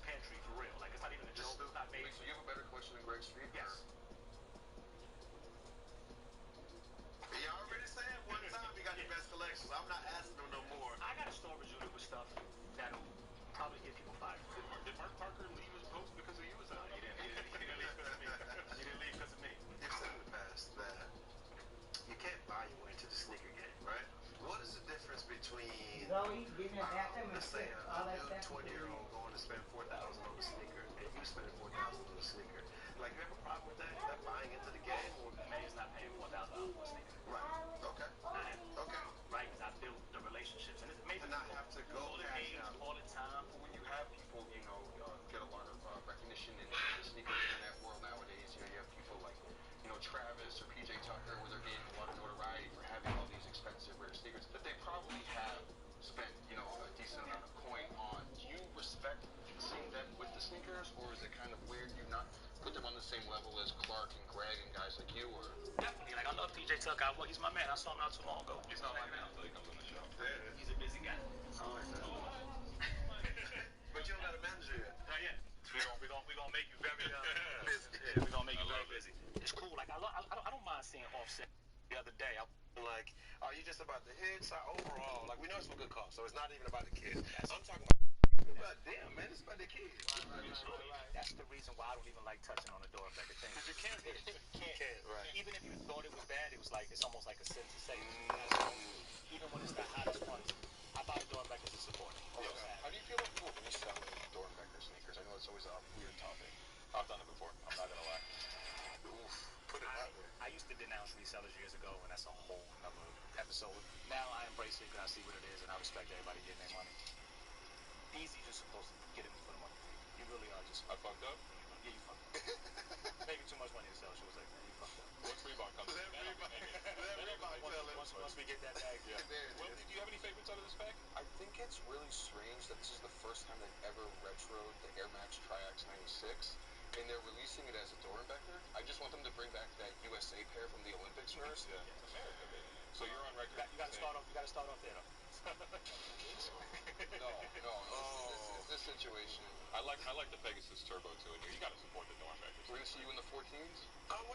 pantry for real. Like, it's not even a joke. It's not made. So you have a better collection than Greg Street? Yes. He already said one time he got the best collections. I'm not asking him no more. I got a storage unit with stuff that'll probably get people fired. Did Mark Parker leave his post because of you? Is that He didn't leave because of me. He didn't leave because of me. You've said in the past that you can't buy your way to the sneaker game, right? What is the difference between, let's say, a new 20-year-old going to spend $4,000 on a sneaker and you spending $4,000 on a sneaker? Like, you have a problem with that? Is that buying into the game? Or Man is not paying $4,000 for a sneaker. right? Okay. Okay. Right, because I built the relationships. And it's amazing. To not have to go cash out all the time. When you have people, get a lot of recognition in the sneaker internet world nowadays, you have people like, Travis or PJ Tucker, where they're gaining a lot of notoriety for having all these expensive, rare sneakers that they probably have spent, a decent amount of coin on. Do you respect seeing them with the sneakers, or is it kind of weird you not put them on the same level as Clark and Greg and guys like you? Or Definitely. Like, I love PJ Tucker. He's my man. I saw him not too long ago. He's not my man until he comes on the show. He's a busy guy. But you don't got a manager yet. Not yet. We're gonna make you very busy. Yeah, we're gonna make you very busy. It's cool. Like, I don't mind seeing Offset. The other day, Like, are you just about the hits or overall? Like, we know it's for good cause, so it's not even about the kids. I'm talking about damn, man, it's about the kids. Right. That's the reason why I don't even like touching on the door like a thing. Because you can't hit it. Can't, right. Even if you thought it was bad, it was like, it's almost like a sin to say. Even when it's the hottest one, I buy the Dornbeckers to support it. okay. How do you feel about people reselling Dornbecker sneakers? I know it's always a weird topic. I've done it before. I'm not gonna lie. Oof, put it out there. I used to denounce resellers years ago, and that's a whole nother episode. Now I embrace it because I see what it is, and I respect everybody getting their money. Easy, just supposed to get it for the money. You really are just. I fucked up. Yeah, you fucked up. Making too much money to sell shoes like that. You fucked up. Once Reebok comes in, Once we get that bag, yeah. Well, do you have any favorites out of this pack? I think it's really strange that this is the first time they've ever retroed the Air Max Triax 96, and they're releasing it as a Dornbecker. I just want them to bring back that USA pair from the Olympics first. Yeah, America, baby. So you're on record. You gotta start off. You gotta start off there, though. No. This situation. I like the Pegasus Turbo too. And you gotta support the Dornbeckers. We're gonna see you in the 14s. I'm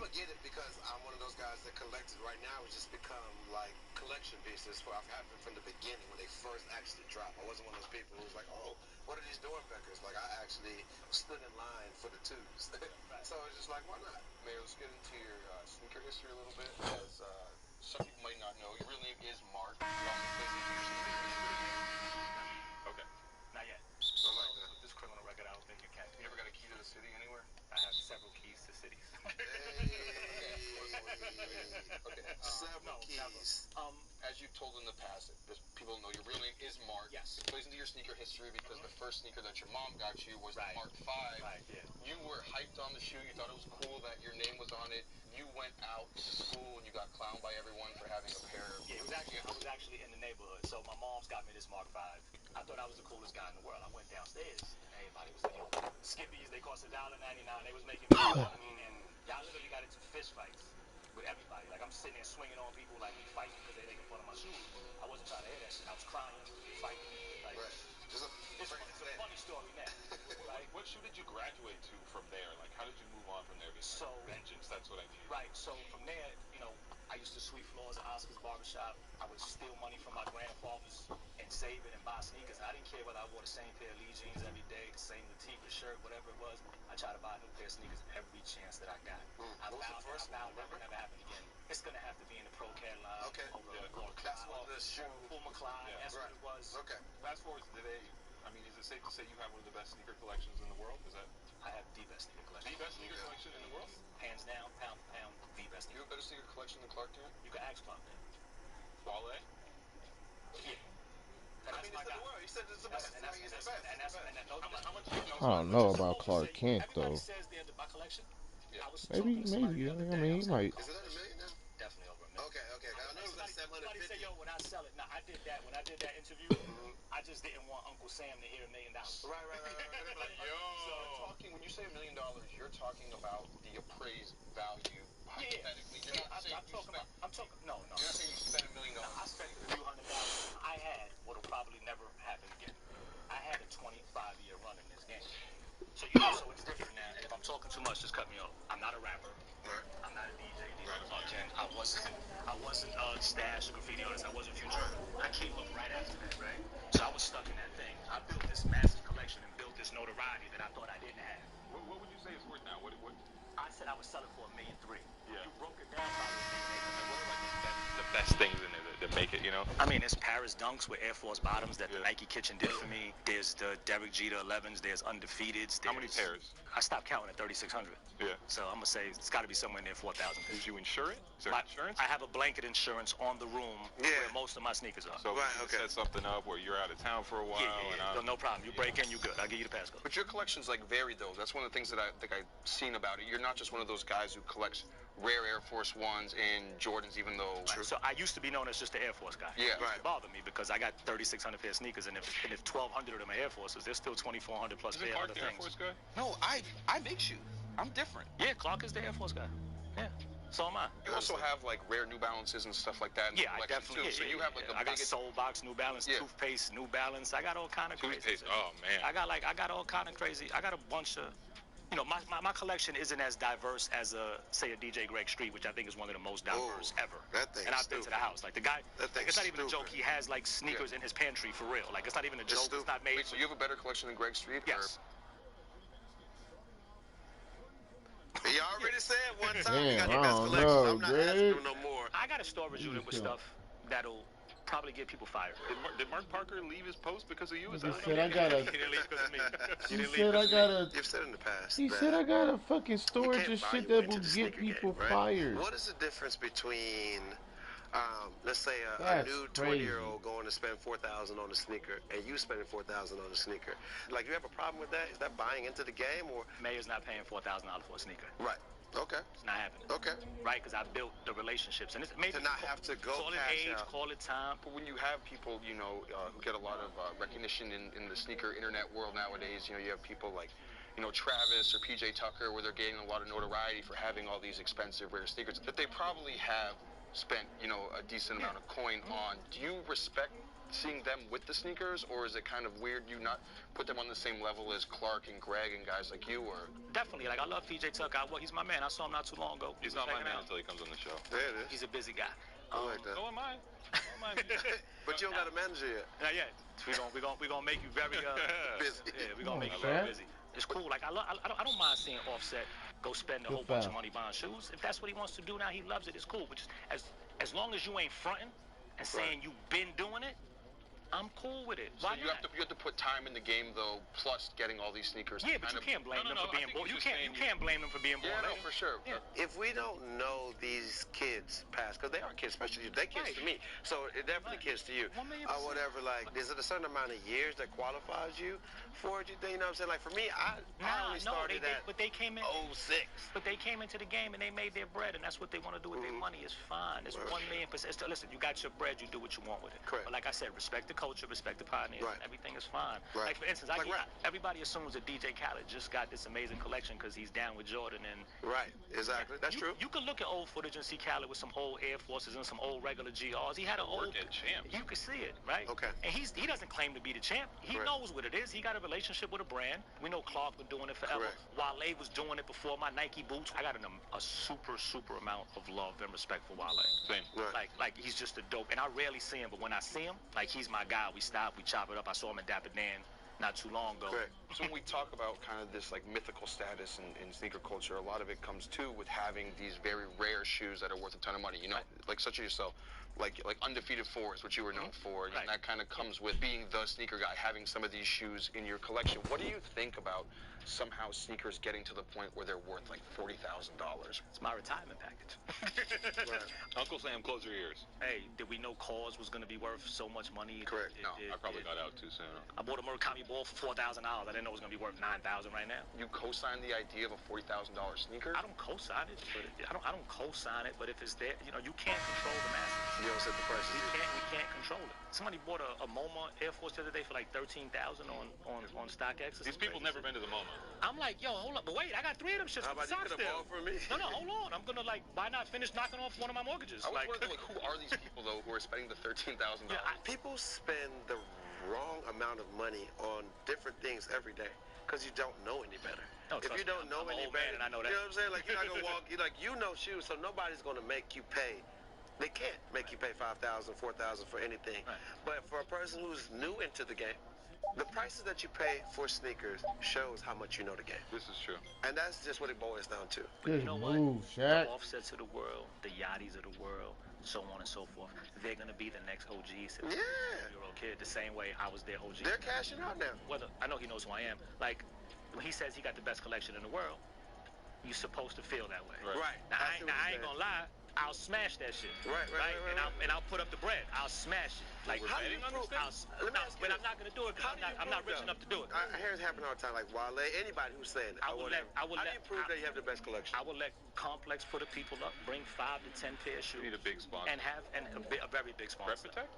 gonna get it because I'm one of those guys that collected. Right now, it's just become like collection pieces. I've had them from the beginning when they first actually dropped. I wasn't one of those people who was like, oh, what are these Dornbeckers? Like, I actually stood in line for the twos. So it's just like, why not? Mayor, let's get into your sneaker history a little bit. As some people might not know, your real name is Mark. You also play some sneaker history. Okay. Not yet. I like that. With this criminal record, I don't think you can. You never got a key to the city anywhere? I have several keys to cities. Okay. Several keys. As you've told in the past, people know your real name is Mark. Yes. It plays into your sneaker history because the first sneaker that your mom got you was the Mark 5. Right, yeah. You were hyped on the shoe. You thought it was cool that your name was on it. You went out to school and you got clowned by everyone for having a pair of... Yeah, I was actually in the neighborhood. So my mom's got me this Mark 5. I thought I was the coolest guy in the world. I went downstairs and everybody was like, yo, Skippies, they cost $1.99. They was making me and y'all literally got into fist fights with everybody. Like, I'm sitting there swinging on people like we fighting because they making fun of my shoes. I wasn't trying to hear that shit. I was crying, fighting. Like, Right. It's a funny story now. Right? What shoe did you graduate to from there? Like, how did you move on from there? Because vengeance, that's what I mean. Right. So from there, I used to sweep floors at Oscar's barbershop. I would steal money from my grandfathers and save it and buy sneakers. I didn't care whether I wore the same pair of Lee jeans every day, the same Latifah shirt, whatever it was. I tried to buy a new pair of sneakers every chance that I got. I vowed never happen again. It's gonna have to be in the pro catalog. Okay. That's what the shoe. Puma Clyde. That's what it was. Okay. Fast forward to today. I mean, is it safe to say you have one of the best sneaker collections in the world? Is that I have the best sneaker collection. the best sneaker collection in the world? Hands down, pound for pound, the best You sneaker. have a better sneaker collection than Clark can? You can ask Clark that. Wale? Yeah. I mean, it's in the world. He said it's the best. How much do you know? I don't know about Clark Kent though. Everybody says they're my collection. Yeah. I was Maybe. I mean, he might. Is it under $1 million now? Definitely over $1 million. Okay. I know it was like Somebody 750. say, yo, when I sell it, now I did that. When I did that interview, I just didn't want Uncle Sam to hear $1 million. Right. So when you say $1 million, you're talking about the appraised value. Hypothetically, you're not saying No. You're not saying you spent $1 million. No, I spent a few $100,000. I had what'll probably never happen again. I had a 25-year run in this game. talking too much, just cut me off. I'm not a rapper. Right. I'm not a DJ. Right. I wasn't Stash or graffiti artist. I wasn't Future. I came up right after that, right? So I was stuck in that thing. I built this massive collection and built this notoriety that I thought I didn't have. What would you say it's worth now? What? I said I was selling for $1.3 million. Yeah. You broke it down probably $1.8 million. What are like the best things in there that make it, you know? I mean, there's Paris Dunks with Air Force bottoms that the Yeah. Nike Kitchen did for me. There's the Derek Jeter 11s. There's Undefeateds. How many pairs? I stopped counting at 3,600. Yeah. So I'm gonna say it's got to be somewhere near 4,000 pairs. Did you insure it? Is there insurance? I have a blanket insurance on the room Yeah. where most of my sneakers are. So Right, you okay. set something up where you're out of town for a while. And No problem. You break in, you good. I'll give you the passcode. But your collection's like varied though. That's one of the things that I think I've seen about it. You're not just one of those guys who collects rare Air Force Ones and Jordans, even though. Right. So I used to be known as just the Air Force guy. Yeah. It used to bother me because I got 3,600 pair of sneakers, and if 1,200 of them are Air Forces, there's still 2,400 plus Isn't pair of Clark other the Air things. Force guy? No, I make shoes. I'm different. Yeah, Clark is the Air Force guy. Yeah. So am I. You also have like rare New Balances and stuff like that in the Yeah, I collection definitely. too. So you have like the I got biggest. Soul Box, New Balance, Yeah. toothpaste, New Balance. I got all kind of crazy. Toothpaste. Oh man. I got all kind of crazy. I got a bunch of, my collection isn't as diverse as say a DJ Greg Street, which I think is one of the most diverse ever. that thing's And I've been to the house. Like the guy, That thing's it's not even a joke. stupid. He has like sneakers in his pantry for real. Like it's not even a joke. stupid. It's not made. Wait, so you have a better collection than Greg Street? Yes. He already said one time Damn, he got the I best don't collection. know, I'm not Greg. asking him no more. I got a storage unit with stuff that'll probably get people fired. Did Mark Parker leave his post because of you? Is He that said I got a. He didn't leave because of me. He He didn't leave said I because of me. got a. You've said in the past. He that said I got a fucking you storage can't of buy shit your way that will into the get sneaker people game, right? fired. What is the difference between, let's say, a That's new crazy. 20-year-old going to spend $4,000 on a sneaker and you spending $4,000 on a sneaker? Like, you have a problem with that? Is that buying into the game or? Mayor's not paying $4,000 for a sneaker. Right. Okay. It's not happening. Okay. Right? Because I built the relationships, and it's maybe To not have to go call it cash age, out. call it time. But when you have people, who get a lot of recognition in the sneaker internet world nowadays, you have people like, Travis or PJ Tucker, where they're gaining a lot of notoriety for having all these expensive rare sneakers that they probably have spent, a decent amount of coin on. Do you respect seeing them with the sneakers, or is it kind of weird you not put them on the same level as Clark and Greg and guys like you, or? Definitely. Like, I love PJ Tucker. He's my man. I saw him not too long ago. He's not my Checking man out. until he comes on the show. There it is. He's a busy guy. I like that. So am I. But you don't got a manager yet. Not yet. We gonna make you very Busy. Yeah, we gonna make you Okay. very busy. It's cool. Like I don't mind seeing Offset go spend a whole bunch of money buying shoes. If that's what he wants to do now, he loves it. It's cool. But just as long as you ain't fronting and saying you've been doing it, I'm cool with it. So Why you not? have to put time in the game though, plus getting all these sneakers. Yeah, but you can't blame them for being born. You can't blame them for being born. Yeah, no, later. for sure. Yeah. If we don't know these kids past, because they are kids, especially you, they kids to me, so it definitely kids to you, 1,000,000%. or whatever. Like, is it a certain amount of years that qualifies you for it? You know what I'm saying? Like for me, I only started at but they came in. 06. But they came into the game and they made their bread, and that's what they want to do with their money. It's fine. It's Right. 1,000,000%. Listen, you got your bread, you do what you want with it. Correct. But like I said, respect the culture, respect the pioneers. Right. And everything is fine. Right. Like for instance, Like rap. everybody assumes that DJ Khaled just got this amazing collection because he's down with Jordan and. Right, exactly. That's true. You can look at old footage and see Khaled with some old Air Forces and some old regular GRs. He had an old. Work at Champs. You can see it, right? Okay. And he doesn't claim to be the champ. He Correct. knows what it is. He got a relationship with a brand. We know Clark been doing it forever. Correct. Wale was doing it before my Nike boots. I got a super amount of love and respect for Wale. Same. Right. Like he's just a dope. And I rarely see him, but when I see him, like he's my guy. We stop, we chop it up. I saw him at Dapper Dan not too long ago. Correct. So when we talk about kind of this like mythical status in sneaker culture, a lot of it comes too with having these very rare shoes that are worth a ton of money. Like such as yourself, like Undefeated Fours, which you were known for, and Right. that kind of comes with being the sneaker guy, having some of these shoes in your collection. What do you think about somehow sneakers getting to the point where they're worth like $40,000? It's my retirement package. Uncle Sam, close your ears. Hey, did we know Cause was going to be worth so much money? Correct. No, I probably got out too soon. I bought a Murakami ball for $4,000. I didn't know it was going to be worth $9,000 right now. You co-sign the idea of a $40,000 sneaker? I don't co-sign it, but I don't co-sign it. But if it's there, you can't control the masses. You don't set the prices. We can't control it. Somebody bought a MoMA Air Force the other day for like $13,000 on StockX. These people never been to the MoMA. I'm like, yo, hold up, but wait, I got 3 of them shits. How about you Stop could have still. bought for me? No, hold on. I'm gonna why not finish knocking off one of my mortgages? I was wondering, who are these people though who are spending the $13,000? Yeah, People spend the wrong amount of money on different things every day because you don't know any better. No, If you don't know any better, and I know that. you know what I'm saying? Like, you're not going to walk, you know shoes, so nobody's going to make you pay. They can't make you pay $5,000, $4,000 for anything. Right. But for a person who's new into the game, the prices that you pay for sneakers shows how much you know the game. This is true. And that's just what it boils down to. Good You know move, what? Shaq. The Offsets of the world, the Yachties of the world, so on and so forth. They're gonna be the next OGs. Yeah. year-old kid, the same way I was their OG. They're cashing out now. Whether I know he knows who I am. Like when he says he got the best collection in the world, you're supposed to feel that way. Right. Now I ain't gonna lie. I'll smash that shit. Right. And I'll put up the bread. I'll smash it. Like How do you prove? but I'm not gonna do it because I'm not rich enough to do it. I hear it happen all the time. Like Wale, anybody who's saying it. How do you prove that you have the best collection? I will let Complex put the people up, bring 5 to 10 pair of shoes. You need a big sponsor. And have a very big sponsor. Prep Protect?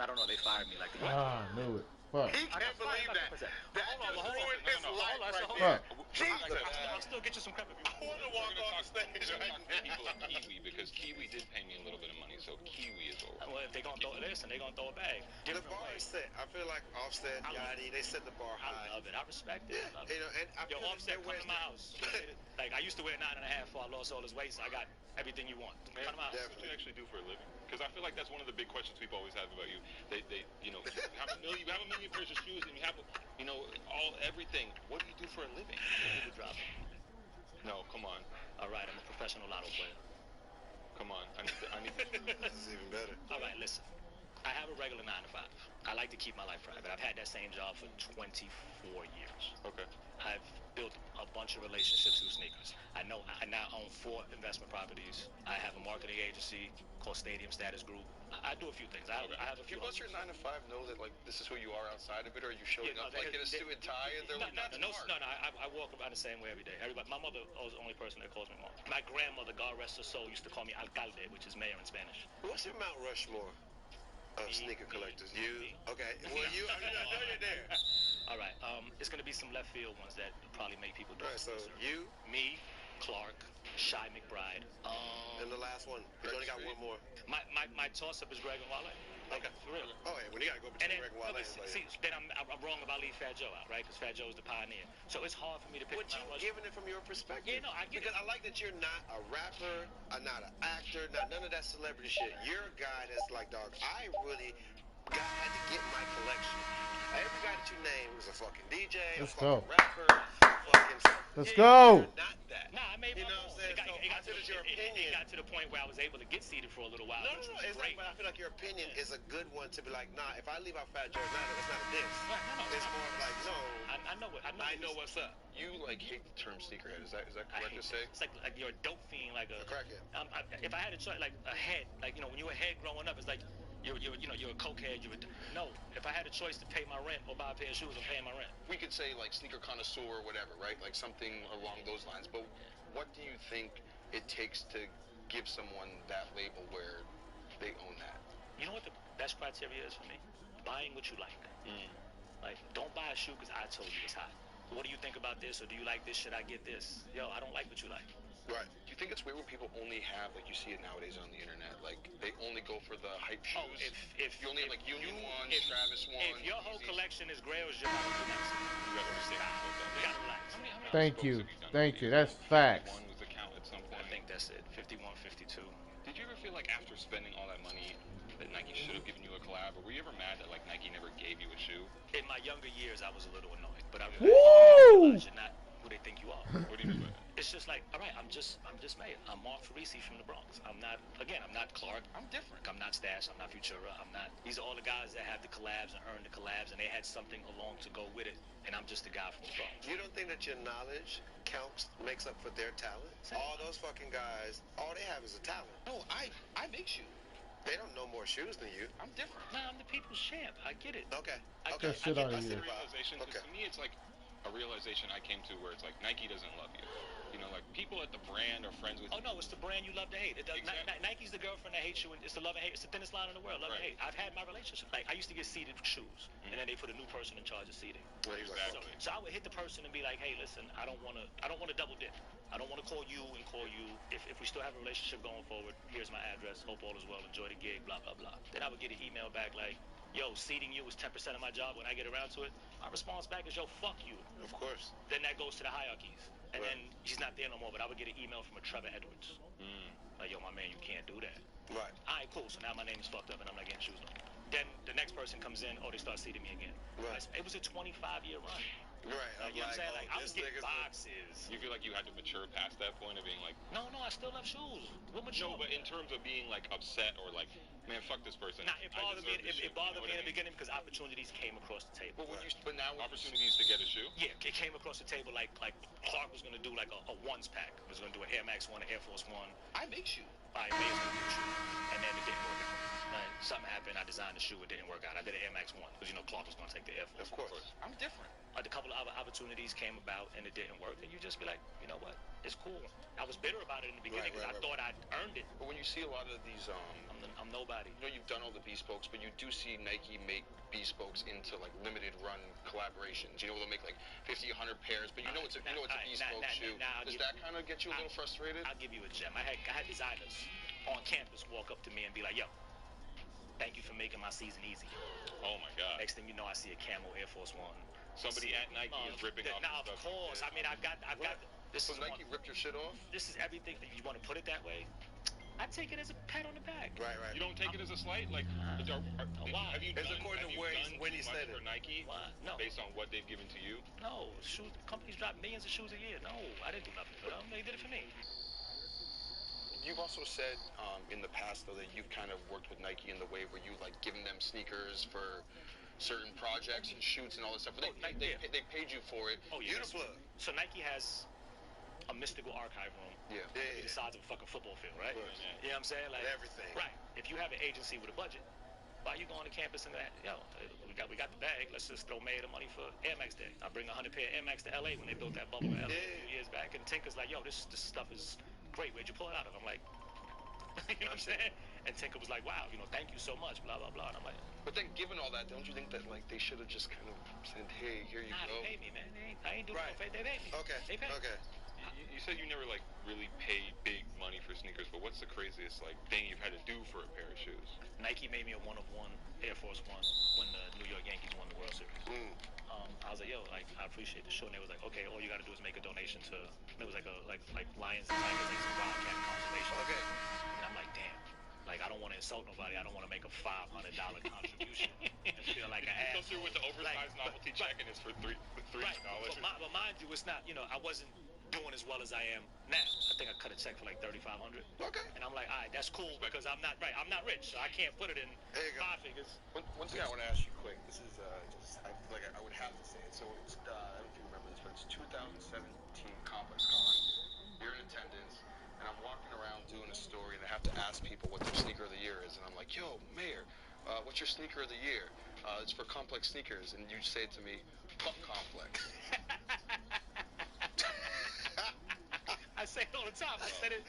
I don't know. They fired me like the Ah, I knew it. Fuck. He can't believe that. That just ruined his life right Fuck. there. Jesus. I'll still get you some crap if you I want to walk on the stage right now. People at Kiwi, because Kiwi did pay me a little bit of money, so Kiwi is over. Well, if they're going to throw this and they're going to throw a bag. The Different bar way. is set. I feel like Offset, Yachty, they set the bar I high. love it. I respect it. I love it. You know, and I Yo, feel Offset, like come to my house. Like, I used to wear 9.5 before I lost all this weight, so I got everything you want. Come to my house. What do you actually do for a living? Because I feel like that's one of the big questions people always have about you. They you know, you have a million pairs of shoes, and you have, you know, everything. What do you do for a living? You drop it. No, come on, All right, I'm a professional lotto player. come on. I need. This is even better. All right, listen. I have a regular 9 to 5. I like to keep my life private. I've had that same job for 24 years. Okay. I've built a bunch of relationships through sneakers. I now own 4 investment properties. I have a marketing agency called Stadium Status Group. I do a few things. I have a few. People at your 9 to 5 know that, like, this is who you are outside of it, or are you showing up like in a suit and tie, and they're like, that's smart. No. I walk around the same way every day. Everybody. My mother was the only person that calls me mom. My grandmother, God rest her soul, used to call me alcalde, which is mayor in Spanish. What's your Mount Rushmore of sneaker collectors? You? Okay. Well, you. I know you're there. All right. It's gonna be some left field ones that probably make people. All right. So you me, Clark, Shy McBride. and the last one. We only got one more. My toss up is Greg and Wale. Okay. For real. Oh yeah. When you gotta go And between then, Greg and Wale. see, then I'm wrong about leaving Fat Joe out, right? Because Fat Joe is the pioneer. So it's hard for me to pick. But you giving it from your perspective. Yeah, no, I get because it. I like that you're not a rapper, not an actor, none of that celebrity shit. You're a guy that's like, dog, I really had to get my collection. Every guy that you name was a fucking DJ, Let's a fucking go. rapper, a fucking something. Let's Yeah, go. You're not that. Nah, I made You my know what I'm saying? So I feel that your opinion. It got to the point where I was able to get seated for a little while. No, which was it's great. like, but I feel like your opinion is a good one to be like, nah, if I leave out Fat Joe, it's not a diss. Right, no, It's more of like, no, I know what I know what's up. You like hate the term sneakerhead. Is that I correct hate to say? It's like you're a dope fiend, like a Crackhead. if I had a choice, like a head, like, you know, when you were a head growing up, it's like you're a cokehead. No. If I had a choice to pay my rent or buy a pair of shoes, I'm paying my rent. We could say like sneaker connoisseur or whatever, right? Like something along those lines. But what do you think it takes to give someone that label where they own that? You know what the best criteria is for me? Buying what you like. Like, don't buy a shoe because I told you it's hot. What do you think about this, or do you like this? Should I get this? Yo, I don't like what you like. Right. Do you think it's weird when people only have, like you see it nowadays on the internet, like they only go for the hype shoes? Oh, if you only have like Union ones, if, Travis ones. If your whole Yeezys. collection is Grails, you're not gonna next. You gotta understand. You gotta relax. Thank you. Thank you. That's facts. One was the count at some point. I think that's it. 51, 52. Did you ever feel like after spending all that money that Nike should have given you a collab, or were you ever mad that like Nike never gave you a shoe? In my younger years, I was a little annoyed, but I Woo! realized you're not who they think you are. What do you mean by that? It's just like, all right, I'm just made. I'm Mark Farisi from the Bronx. I'm not Clark. I'm different. I'm not Stash. I'm not Futura. I'm not. These are all the guys that have the collabs and earn the collabs, and they had something along to go with it. And I'm just a guy from the Bronx. You don't think that your knowledge makes up for their talent? All those fucking guys, all they have is a talent. No, I make shoes. They don't know more shoes than you. I'm different. Nah, I'm the people's champ. I get it. Okay. I Okay. Get shit out of That's here. the realization. 'Cause Okay. to me, it's like a realization I came to where it's like Nike doesn't love you. You know, like people at the brand are friends with Oh you. no, it's the brand you love to hate. Exactly. Nike's the girlfriend that hates you, and it's the love and hate. It's the thinnest line in the world, love and Right. hate. I've had my relationship. Like, I used to get seated with shoes, and then they put a new person in charge of seating. Well, he's like, Exactly. okay. So I would hit the person and be like, hey, listen, I don't want to double dip. I don't want to call you and call you. If we still have a relationship going forward, here's my address. Hope all is well. Enjoy the gig. Blah blah blah. Then I would get an email back like, yo, seating you is 10% of my job when I get around to it, my response back is, yo, fuck you. Of course. Then that goes to the hierarchies. And then he's not there no more, but I would get an email from a Trevor Edwards. Like, yo, my man, you can't do that. Right. All right, cool. So now my name is fucked up and I'm not getting shoes no more. Then the next person comes in, they start seating me again. Right. It was a 25-year run. Right. You know what I'm saying? Like, I was getting boxes. You feel like you had to mature past that point of being like... No, I still love shoes. What mature? No, but in terms of being like upset or like, man, fuck this person. Nah, it bothered me. It bothered me in the beginning because opportunities came across the table. But now opportunities to get a shoe. Yeah, it came across the table like Clark was gonna do like a ones pack. He was gonna do an Air Max 1, an Air Force 1. I make shoes. I made a shoe, and then it didn't work out. Something happened. I designed the shoe. It didn't work out. I did an Air Max 1 because Clark was gonna take the Air Force. Of course. I'm different. A couple of other opportunities came about and it didn't work, and you just be like, you know what? It's cool. I was bitter about it in the beginning because I thought I'd earned it. But when you see a lot of these, I'm nobody. you know, you've done all the bespokes, but you do see Nike make bespokes into like limited run collaborations. You know, they'll make like 50, 100 pairs, but you know it's a bespoke shoe. Does that kind of get you a little frustrated? I'll give you a gem. I had designers on campus walk up to me and be like, yo, thank you for making my season easy. Oh my God. Next thing you know, I see a camo Air Force 1. Somebody at Nike is ripping off Now, of course. I mean, I've got. This So is Nike ripped your shit off? This is everything that you want to put it that way. I take it as a pat on the back. Right. You don't take it as a slight? Like, why? have you It's done, according have to you where done when too he much said for it. Nike Why? No. based on what they've given to you? No, companies drop millions of shoes a year. No, I didn't do nothing for them. They did it for me. You've also said in the past, though, that you've kind of worked with Nike in the way where you like giving them sneakers for certain projects and shoots and all this stuff. But they paid you for it. Oh, yeah. Beautiful. So Nike has a mystical archive room. Yeah. The size of a fucking football field, right? You know what I'm saying? Like Everything. Right. If you have an agency with a budget, why you going to campus and that? Yo, we got the bag. Let's just throw May the money for Air Max Day. I bring 100 pair of Air Max to LA when they built that bubble in LA a few years back. And Tinker's like, yo, this stuff is great. Where'd you pull it out of? I'm like, you know what I'm saying? And Tinker was like, wow, thank you so much, blah, blah, blah. And I'm like, But then, given all that, don't you think that like they should have just kind of said, "Hey, here you go"? They paid me, man. I ain't doing no favor. They paid me. Okay. They paid me. Okay. You said you never like really paid big money for sneakers, but what's the craziest like thing you've had to do for a pair of shoes? Nike made me a 1-of-1 Air Force 1 when the New York Yankees won the World Series. I was like, yo, like I appreciate the show, and they was like, okay, all you got to do is make a donation to. It was like Lions and Tigers, like some wildcat conservation. Okay. And I'm like, damn. Like, I don't want to insult nobody. I don't want to make a $500 contribution and feel like an Come ass. through with the oversized novelty check, and it's for $3. Right. But mind you, it's not. I wasn't doing as well as I am now. I think I cut a check for like $3,500. Okay. And I'm like, all right, that's cool because I'm not rich, so I can't put it in There you go. 5 figures. One thing I want to ask you quick. This is I feel like I would have to say it. So it's, I don't know if you remember this, but it's 2017 Complex Con. You're in attendance, and I'm walking around doing a story, and I have to ask people what their sneaker of the year is, and I'm like, yo, Mayor, what's your sneaker of the year? It's for Complex Sneakers, and you say to me, Pup Complex. I say it all the time. I said it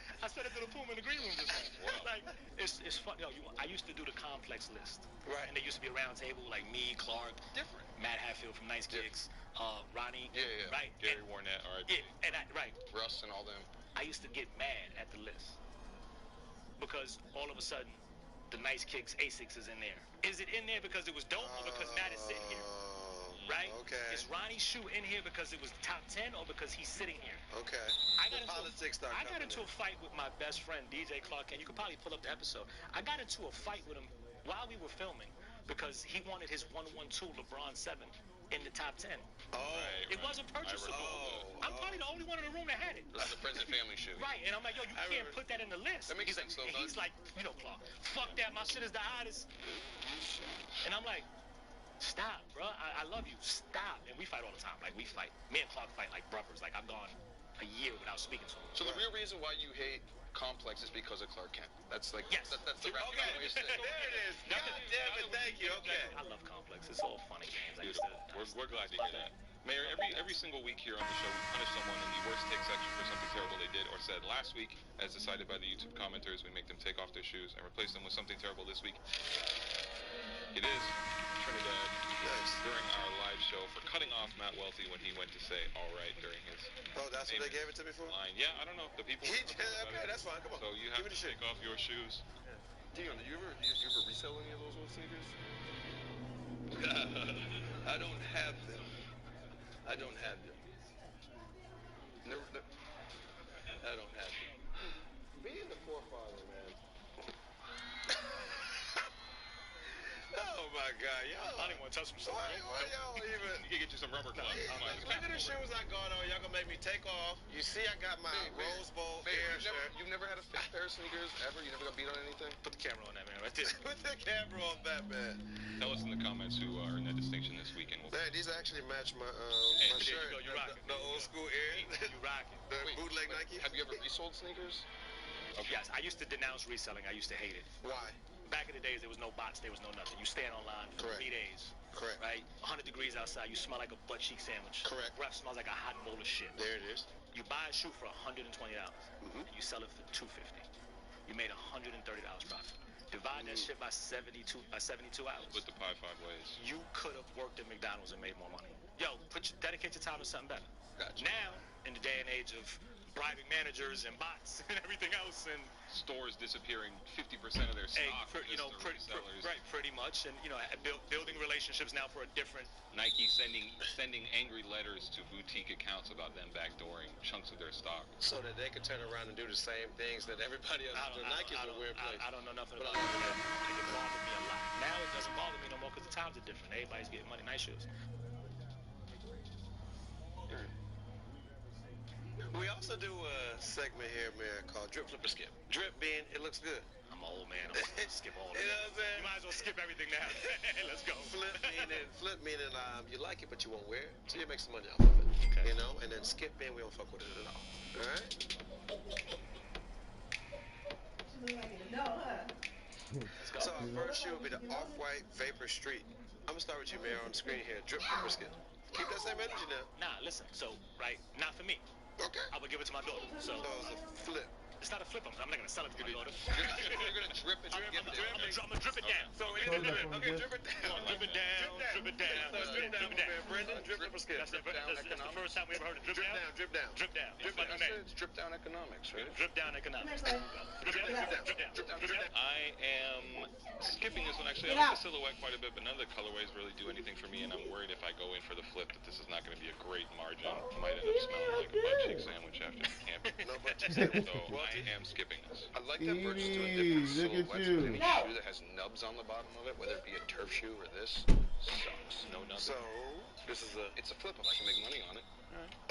to the Puma in the green room just now. Like, it's fun. I used to do the complex list. Right. And there used to be a round table, like me, Clark, Different. Matt Hatfield from Nice Kicks, Ronnie. Yeah. Right. Gary Warnett, all right. Yeah, and right. Russ and all them. I used to get mad at the list because all of a sudden the Nice Kicks Asics is in there. Is it in there because it was dope or because Matt is sitting here? Right? Okay. Is Ronnie's shoe in here because it was top 10 or because he's sitting here? Okay. I got into a fight with my best friend, DJ Clark, and you could probably pull up the episode. I got into a fight with him while we were filming because he wanted his 112 LeBron 7 in the top 10. Oh. It wasn't purchasable. I'm probably the only one in the room that had it. This is a friends and family shoe. Right, and I'm like, yo, you can't put that in the list. That makes he's sense, like, though, he's like, Clark, fuck that, my shit is the hottest. And I'm like, stop, bro. I love you. Stop. And we fight all the time. Like, we fight. Me and Clark fight like brothers. Like, I've gone a year without speaking to him. So the real reason why you hate Complex is because of Clark Kent. That's like Yes. That's the roundabout way to say it. There it is. God damn it. Thank you. Okay. I love Complex. It's all funny games. We're glad to hear that. Mayor, every single week here on the show, we punish someone in the worst take section for something terrible they did or said last week. As decided by the YouTube commenters, we make them take off their shoes and replace them with something terrible this week. It is Trinidad during our live show for cutting off Matt Welty when he went to say "all right" during his. Oh, that's what they gave it to me for? line. Yeah, I don't know. The people. Okay, that's fine. Come on. So you have Give me to the shit. take off your shoes. Dion, do you ever resell any of those old sneakers? I don't have them. I don't have them. No, I don't have them. Being the forefather, man. Oh my God, y'all! I don't even want to touch them. Why y'all even? You can get you some rubber gloves. Look at the shoes I got on. Y'all gonna make me take off. You see, I got my Rose Bowl Air shirt. You've never had a fake pair of sneakers ever? You never got beat on anything? Put the camera on that man right there. Put the camera on that, man. Tell us in the comments who earned that distinction this weekend. Man, these actually match my Hey, my there shirt. you go. You rocking. The old school Air. You rocking. The bootleg Nike. Have you ever resold sneakers? Okay. Yes, I used to denounce reselling. I used to hate it. Why? Back in the days, there was no bots, there was no nothing. You stand online for Correct. 3 days. Correct. Right? 100 degrees outside, you smell like a butt cheek sandwich. Correct. Breath smells like a hot bowl of shit. There it is. You buy a shoe for $120. You sell it for $250. You made $130 profit. Divide that shit by 72 hours. Split the pie 5 ways. You could have worked at McDonald's and made more money. Yo, dedicate your time to something better. Gotcha. Now, in the day and age of bribing managers and bots and everything else, and Stores disappearing 50% of their stock. pretty much, and building relationships now for a different. Nike sending angry letters to boutique accounts about them backdooring chunks of their stock. So that they could turn around and do the same things that everybody else does. Nike's a weird place. I don't know nothing about it. It bothered me a lot. Now it doesn't bother me no more because the times are different. Everybody's getting money, nice shoes. We also do a segment here, man, called Drip, Flip, or Skip. Drip being, it looks good. I'm an old man. I'm gonna skip all of it. You know what I'm saying? You might as well skip everything now. Let's go. Flip meaning you like it, but you won't wear it, so you make some money off of it. Okay. You know, and then skip being we don't fuck with it at all. All right? Let's go. So our first shoe will be the Off-White Vapor Street. I'm gonna start with you, Mayor, on the screen here. Drip, Flip, or Skip. Keep that same energy now. Nah, listen. So, right, not for me. Okay. I would give it to my daughter. So So it's a flip. it's not a flip. I'm not gonna sell it to my daughter. You're gonna drip it. I'm gonna drip it down. So we Hold need up to on okay, this. drip it down. Drip it down. Drip it down. So drip down, Drip it down. man. Brendan, drip, flip, or skip. That's the first time we ever heard of drip Drip down. down, drip down. Drip down. Drip That's my down. new name. It's drip down economics, right? Drip down economics. There you go. Drip down. Drip down. Drip down. I am skipping this one. Actually, I like the silhouette quite a bit, but none of the colorways really do anything for me, and I'm worried if I go in for the flip that this is not going to be a great margin. It might end up smelling like a butt cheek sandwich after the camping. No budget. So I am skipping this. I like that Birch is doing Eee, different look at silhouettes, you. but any shoe that has nubs on the bottom of it, whether it be a turf shoe or this, sucks. No, nothing. So this is a It's a flip if I can make money on it.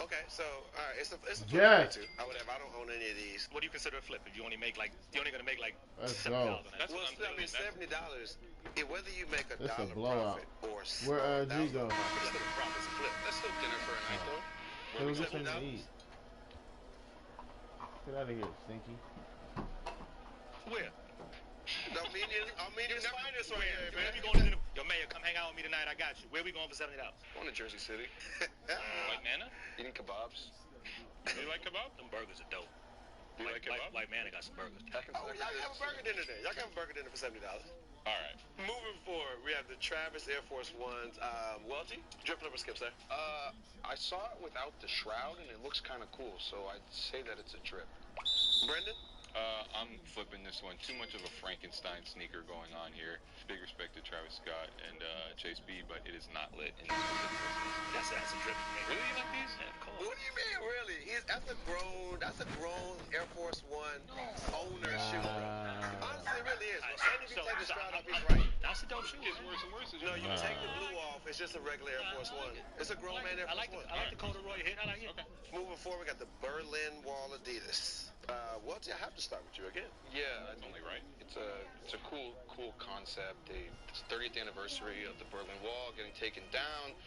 okay. So all right, it's a flip Yes. for me too. I don't own any of these. What do you consider a flip? If you only make like, you're only gonna make like Let's $7 go. on that. That's Well, what I'm I mean, thinking. $70. Whether you make a That's a dollar blowout. profit or Where, G $1,000 go? profit, it's still a profit. It's a flip. That's still dinner for a night, though. Go get something to $70? eat. Get out of here, Stinky. Where? I'm meaning finest right here, Where we man. going to dinner? Yo, Mayor, come hang out with me tonight. I got you. Where we going for $70? Going to Jersey City, White Nana? eating kebabs. You like kebab? Them burgers are dope. Do you like kebab? White man, I got some burgers. Oh, y'all can have a burger dinner there. Y'all can have a burger dinner for $70. All right. Moving forward, we have the Travis Air Force Ones. Welty, drip, flip, or skip, sir? I saw it without the shroud, and it looks kind of cool, so I'd say that it's a drip. Brendan? I'm flipping this one. Too much of a Frankenstein sneaker going on here. Big respect to Travis Scott and Chase B, but it is not lit in this specific instance. That's a drip for me. Really, you like these? Yeah, of course. What do you mean, really? That's a grown Air Force One owner shoe. Honestly, it really is. And if you take the shroud off, he's right. That's a dope shoe. It's worse and worse. No, you take the blue off, it's just a regular Air Force One. It's a grown man Air I Force like One. the corduroy hit. I like it. Okay. Moving forward, we got the Berlin Wall Adidas. Welty, I have to start with you again. Yeah, That's only right. it's a cool concept. It's 30th anniversary of the Berlin Wall getting taken down.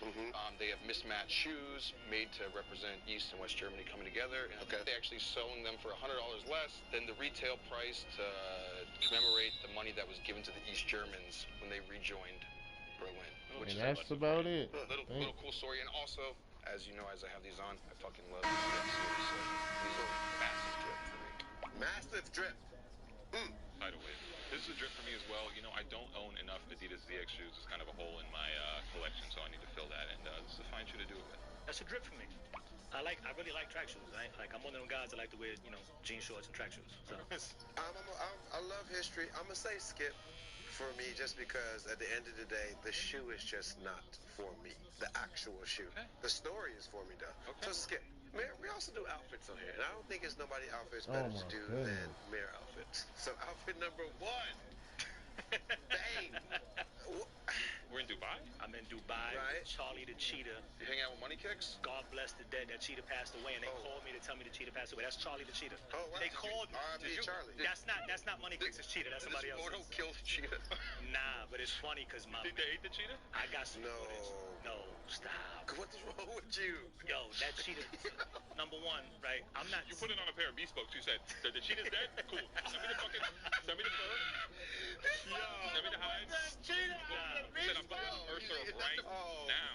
They have mismatched shoes made to represent East and West Germany coming together. And Okay. they're actually selling them for $100 less than the retail price to commemorate the money that was given to the East Germans when they rejoined Berlin. Which And is that's about it. little cool story. And also, as you know, as I have these on, I fucking love these series. So these are massive drip for me. Massive drip. Tidal wave. This is a drip for me as well. You know, I don't own enough Adidas ZX shoes. It's kind of a hole in my collection, so I need to fill that. And this is a fine shoe to do it with. That's a drip for me. I really like track shoes. I'm one of them guys that like to wear, jean shorts and track shoes. So I love history. I'm gonna say skip for me, just because at the end of the day, the shoe is just not for me. The actual shoe. Okay. The story is for me, though. Okay. So Skip, Mayor, we also do outfits on here, and I don't think it's nobody outfits better to do than Mayor outfits. So outfit number 1. Bang. We're in Dubai? I'm in Dubai. Right. Charlie the cheetah. You hang out with Money Kicks? God bless the dead. That cheetah passed away, and they called me to tell me the cheetah passed away. That's Charlie the cheetah. Oh, wow. They called me. R.I.P. Charlie. That's not Money Kicks' cheetah. That's somebody else. Did this photo kill the cheetah? Nah, but it's funny because my. Did they eat the cheetah? I got some No. footage. No, stop. What is wrong with you? Yo, that cheetah. Number one, right? I'm not. You put it on a pair of bespokes. You said, the cheetah's dead? Cool. Send me the fur. Yo. Send me the hides. Cheetah. You said, I'm going to Mercer right now.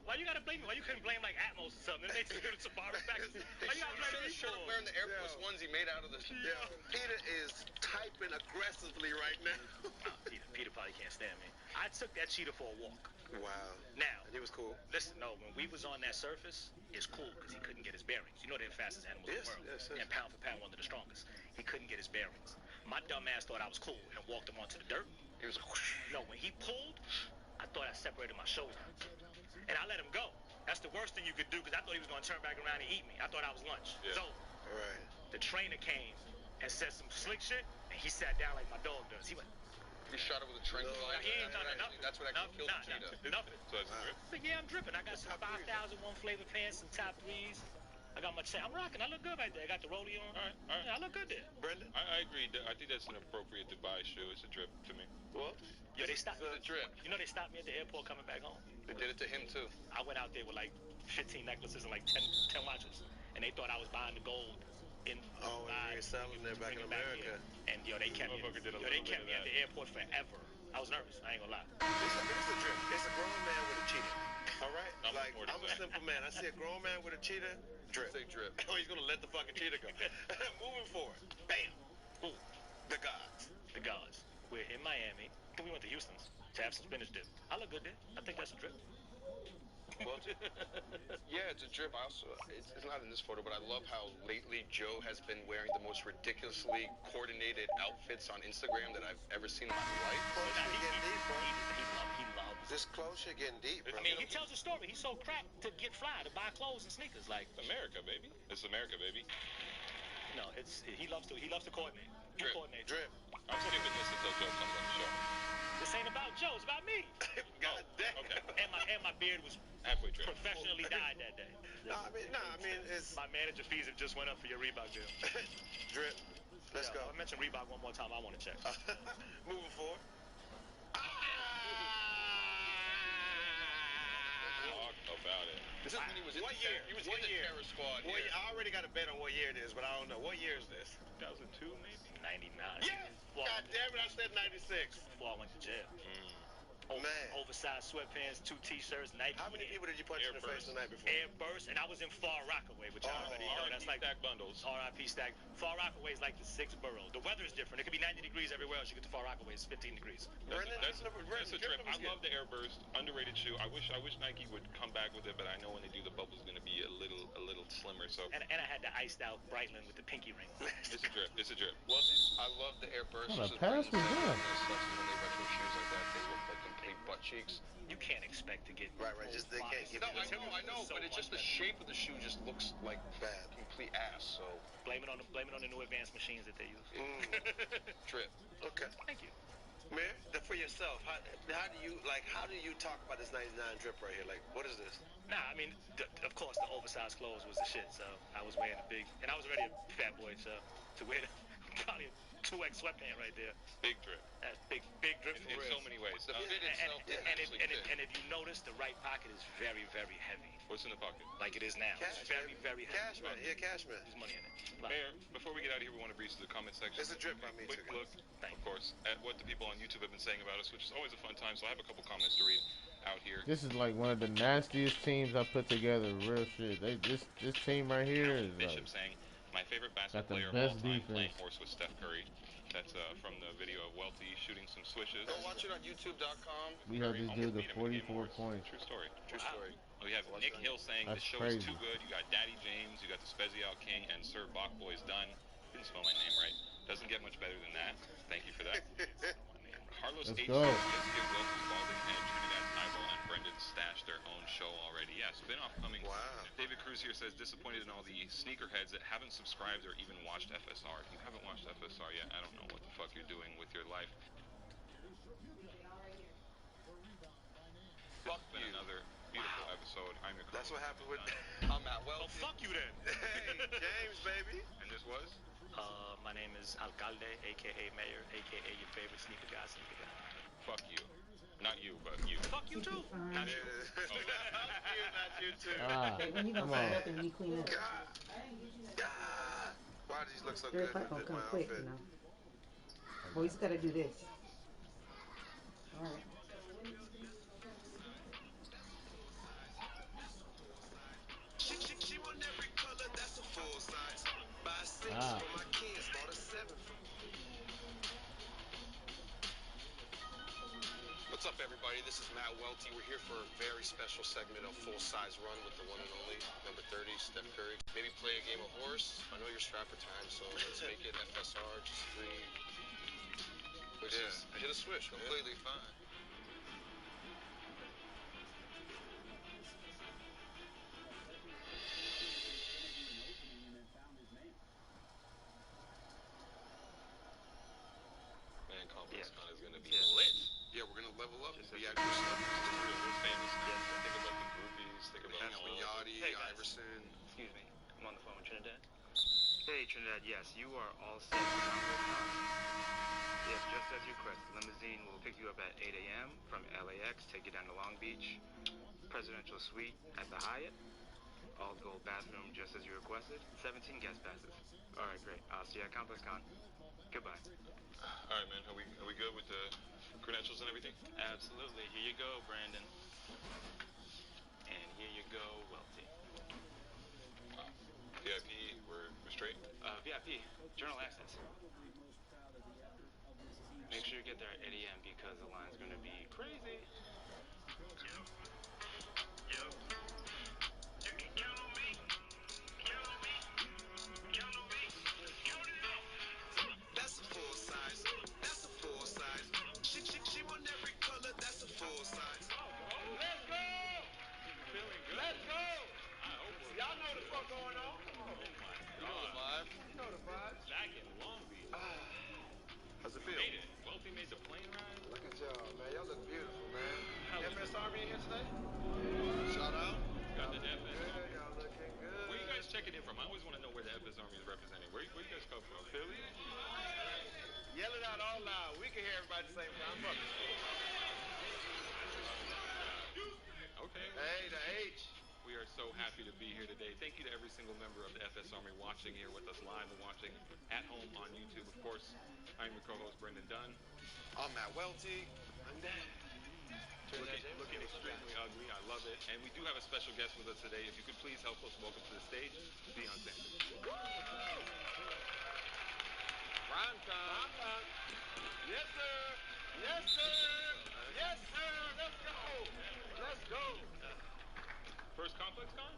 Why you gotta blame me? Why you couldn't blame like Atmos or something? They took the safari back. Why you gotta blame me Should for have wearing the Air Force Ones he made out of the. Yo, Peter is typing aggressively right now. Peter probably can't stand me. I took that cheetah for a walk. Wow. Now, And he was cool. listen, no, when we was on that surface, it's cool because he couldn't get his bearings. You know they're the fastest animals in the world. Yes. And pound for pound, one of the strongest. He couldn't get his bearings. My dumb ass thought I was cool and walked him onto the dirt. He was. No, when he pulled, I thought I separated my shoulder. And I let him go. That's the worst thing you could do because I thought he was going to turn back around and eat me. I thought I was lunch. Yeah. So, All right. the trainer came and said some slick shit, and he sat down like my dog does. He went, He shot it with a tranquilizer. he ain't done nothing. That's what actually killed the cheetah. Nothing. So it's drip. But yeah, I'm dripping. I got some 5,001 flavor pants, some top threes. I got my chain. I'm rocking. I look good right there. I got the rollie on. All right. Yeah, I look good there. Brendan? I agree. I think that's an appropriate Dubai shoe. It's a drip to me. Well, Yo, they stopped. It's a drip. You know they stopped me at the airport coming back home. They did it to him too. I went out there with like 15 necklaces and like 10 watches, and they thought I was buying the gold in Oh, and Dubai, you're selling it back in bring it America. here. And yo, they kept me. Motherfucker did a Yo, they little kept bit me of at the airport forever. I was nervous. I ain't gonna lie. It's a drip. It's a grown man with a cheetah. All right? I'm Like, supporting I'm a that. simple man. I see a grown man with a cheetah, drip. Big drip. Oh, he's going to let the fucking cheetah go. Moving forward. Bam. Ooh, The gods. the gods. We're in Miami. I think we went to Houston's to have some spinach dip. I look good there. I think that's a drip. Well, yeah, it's a drip. I also, it's not in this photo, but I love how lately Joe has been wearing the most ridiculously coordinated outfits on Instagram that I've ever seen in my life. Close shit getting deep, bro. He loves. This close shit getting deep, bro. I mean, he tells a story. He's so cracked to get fly to buy clothes and sneakers. Like, America, baby. It's America, baby. no, he loves to coordinate. He Drip. coordinates. Drip. I'm skipping this until Joe comes on the show. This ain't about Joe. It's about me. God damn. Okay. And my beard was Halfway trip. professionally dyed that day. Nah, I mean, it's My manager fees have just went up for your Reebok deal. drip. Let's Yo, go. I mentioned Reebok one more time. I want to check. Moving forward. Talk about it. This is when he was in What the year? He was What in the year? terror squad Well, here. I already got a bet on what year it is, but I don't know. What year is this? 2002, maybe? 99. Yes! God damn it, I said 96. Before I went to jail. Man. Oversized sweatpants, 2 t-shirts, Nike. How many people did you punch in the face the night before? Air Burst, and I was in Far Rockaway, which I already know. That's like stack bundles. RIP stack. Far Rockaway is like the 6th borough. The weather is different. It could be 90 degrees everywhere else. You get to Far Rockaway, it's 15 degrees. Brendan, That's a Brendan, trip. Brendan I was love the Airburst, underrated shoe. I wish Nike would come back with it, but I know when they do the bubble's going to be a little slimmer. So And I had the iced out Breitling with the pinky ring. it's a drip. It's a drip. Well, I love the Air Burst. What This is a pass Brendan's was favorite, that? especially when they retro shoes like that. They look like complete butt cheeks. You can't expect to get Right, just they can't give No, you I know, So but it's just the much shape of the shoe just looks like bad. complete ass. So blame it on the new advanced machines that they use. drip. Okay. Thank you. Man, for yourself, how do you talk about this 99 drip right here? Like, what is this? Nah, I mean, of course, the oversized clothes was the shit. So I was wearing a big, and I was already a fat boy, so to wear probably a 2X sweatpant right there. Big drip. That's big drip for In real. so many ways. The fit itself is actually and fit. if you notice, the right pocket is very, very heavy, What's in the pocket? like it is now. Cash, It's very, baby. very heavy. Cash, man. Yeah, cash, man. There's money in it. Mayor, before we get out of here, we want to breeze to the comment section. It's a drip by me, Quick too, look, Thank of course, at what the people on YouTube have been saying about us, which is always a fun time. So I have a couple comments to read out here. This is like one of the nastiest teams I put together. Real shit. This team right here is Bishop like, saying, my favorite got basketball the player of all best time defense. playing horse with Steph Curry. That's from the video of Welty shooting some swishes. Go watch it on YouTube.com. we had Curry this almost dude the beat him in Game 44 Awards. points. True story. True story. We have Watch Nick it on Hill saying That's the show crazy. is too good. You got Daddy James, you got the Spezial King, and Sir Bachboy's done. Didn't spell my name right. Doesn't get much better than that. Thank you for that. Carlos Let's H. go. says, let's give Welty's Balding Head, Trinidad's Eyeball, and Brendan Stash their own show already. Yeah, spin-off coming. Wow. David Cruz here says, disappointed in all the sneakerheads that haven't subscribed or even watched FSR. If you haven't watched FSR yet, I don't know what the fuck you're doing with your life. Fuck It's been you. another beautiful episode. I'm your That's what happened with. I'm Matt Welty. Oh, fuck you then. Hey, James, baby. And this was? My name is Alcalde, a.k.a. Mayor, a.k.a. your favorite sneaker guy. Fuck you. Not you, but you. Fuck you too. Not you. Fuck you, not you too. Hey, when you gonna Come clean on. up and you clean up? God. God. Why does he look so Your good part with gonna my come quick, outfit? you know. Well, he's gotta do this. All right. She want every color, that's a full size. Buy 6 Ah. for my kids, bought a 7 for. What's up, everybody? This is Matt Welty. We're here for a very special segment of Full Size Run with the one and only number 30, Steph Curry. Maybe play a game of horse. I know you're strapped for time, so let's make it FSR, just 3. Which is, hit a switch, completely fine. Man, Complex Con is going to be Yeah. lit. Yeah, we're going to level up and Just be a- actual stuff. We're famous now. Think about the groupies. Think about Hang out with Yachty, Hey, guys. Iverson. Excuse me. I'm on the phone with Trinidad. Hey, Trinidad, yes, you are all set for Congress. Yes, just as you request. The limousine will pick you up at 8 a.m. from LAX, take you down to Long Beach. Presidential suite at the Hyatt. All gold bathroom, just as you requested. 17 guest passes. All right, great. I'll see you at Complex Con. Goodbye. All right, man. Are we good with the credentials and everything? Absolutely. Here you go, Brandon. And here you go, Welty. VIP, we're straight. VIP, journal access. Make sure you get there at 8 a.m. because the line's going to be crazy. That's a full size. That's a full size. She want every color, that's a full size. Let's go! Let's go! Y'all know the fuck going on. You know the vibe. You know the vibes. Back in Long Beach. How's it feel? Made it. Wealthy made the plane ride. Look at y'all, man. Y'all look beautiful, man. How was FS Army in here today? Shout out. Got the Y'all looking FS. good. Y'all looking good. Where you guys checking in from? I always want to know where the FS Army is representing. Where you guys come from? Philly? Yell it out all loud. We can hear everybody at the same time. Fuck it. Okay. Hey, the H. We are so happy to be here today. Thank you to every single member of the FS Army watching here with us live and watching at home on YouTube. Of course, I'm your co-host, Brendan Dunn. I'm Matt Welty. I'm dead. Looking extremely ugly. I love it. And we do have a special guest with us today. If you could please help us welcome to the stage, Deion Sanders. Rhyme time. Yes, sir. Yes, sir. Yes, sir. Let's go. Let's go. First Complex Con?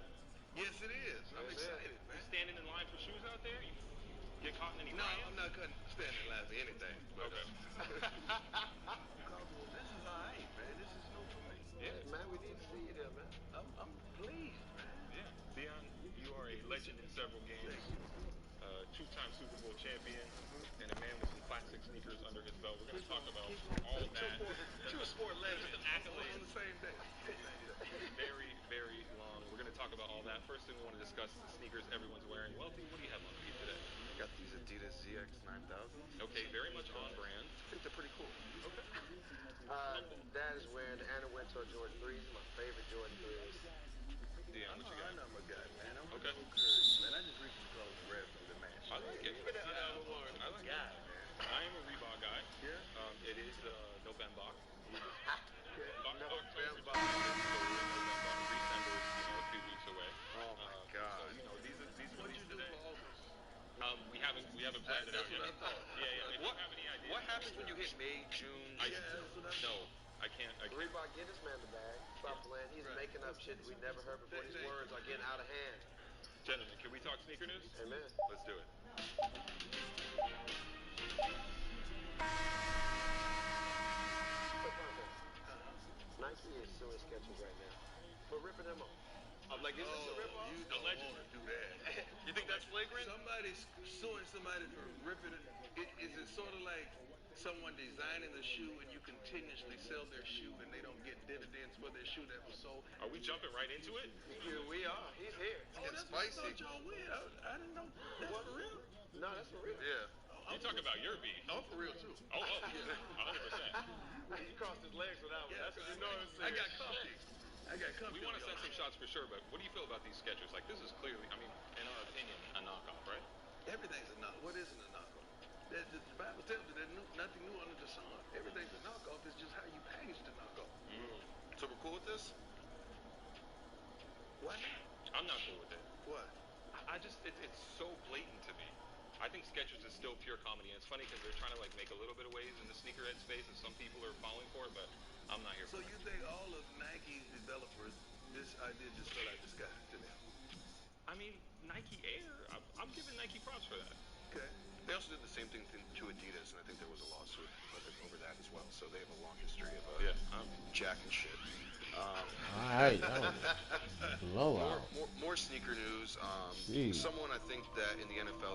Yes, it is. I'm Yes, excited, You man. standing in line for shoes out there? You get caught in any No, riots? I'm not cutting standing in line for anything. But, Okay. this is all right, man. This is new for me. Yeah. Man, we need to see you there, man. I'm pleased, man. Yeah. Deion, you are a legend in several games. Two-time Super Bowl champion, and a man with some classic sneakers under his belt. We're going to talk about all of that. Two sport legends. Accolades. On the same day. Very, very long. We're going to talk about all that. First thing we want to discuss is the sneakers everyone's wearing. Wealthy, what do you have on feet today? Got these Adidas ZX 9000. Okay, very much on brand. I think they're pretty cool. Okay. Dad is wearing the Anna Wintour Jordan 3s, my favorite Jordan 3s. Deion, what you got? I'm a guy, man. I'm Okay. man. I just recently closed the red from the match. I like it. I like it. I am a Reebok guy. Yeah? It is no Ben Bach. No, October December is a few weeks away. Oh my God. So these are What'd you do today. for August? We haven't planned it out That's yet. what I thought. Yeah. If What- you have any ideas, What happens when you hit May, June? Yeah, that's what I No, I can't. Reebok, get this man the bag. Stop playing. He's Right. making up shit we never heard before. These words are getting out of hand. Gentlemen, can we talk sneaker news? Amen. Let's do it. Nike is suing Skechers right now for ripping them off. I'm like, is this a rip off? You don't want to do that. You think that's flagrant? Somebody's suing somebody for ripping it. Is it sort of like someone designing the shoe and you continuously sell their shoe and they don't get dividends for their shoe that was sold? Are we jumping right into it? Here we are. He's here. Oh, that's spicy. what I thought y'all win. I didn't know. That's for real? No, that's for real. Yeah. You talk about your beef. I'm for real, too. Oh, 100%. He crossed his legs for that one. That's what you know it's I serious. got comfy. We want to send some shots for sure, but what do you feel about these Skechers? Like, this is clearly, I mean, in our opinion, a knockoff, right? Everything's a knockoff. What isn't a knockoff? The Bible tells you there's nothing new under the sun. Everything's a knockoff. It's just how you package the knockoff. So we're cool with this? Why not? I'm not cool with it. What? I just, it's so blatant to me. I think Skechers is still pure comedy, and it's funny because they're trying to, like, make a little bit of waves in the sneakerhead space, and some people are falling for it, but I'm not here So for it. you think all of Nike's developers, this idea just fell out the sky to them? I mean, Nike Air, I'm giving Nike props for that. Okay. They also did the same thing to Adidas, and I think there was a lawsuit over that as well. So they have a long history of jacking shit. Alright, that was blowout. More sneaker news. Jeez. Someone I think that in the NFL